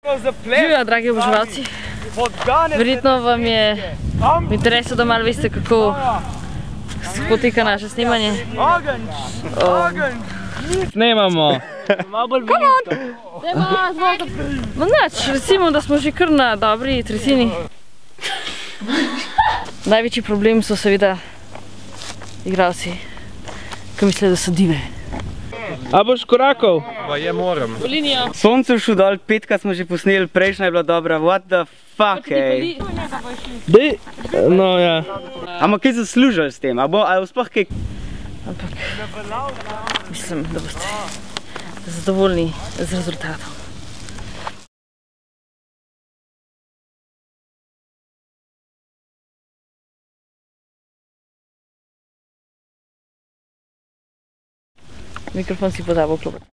Živijo, dragi oboževalci. Verjetno vam je v interesu, da malo veste, kako poteka naše snemanje. Snemamo! Come on! No nič, recimo, da smo že kar na dobri tretjini. Največji problem so seveda igralci, ki mislijo, da so dive. A boš korakov? Pa je moram. V linijo. Sonce všel dol, petka smo že posneli, prejšnja je bila dobra, what the fuck, ej. Dej, no ja. Ampak kaj zaslužili s tem, a bo sploh kaj? Ampak mislim, da boste zadovoljni z rezultatom. Mikrofon si pozabil vklopiti.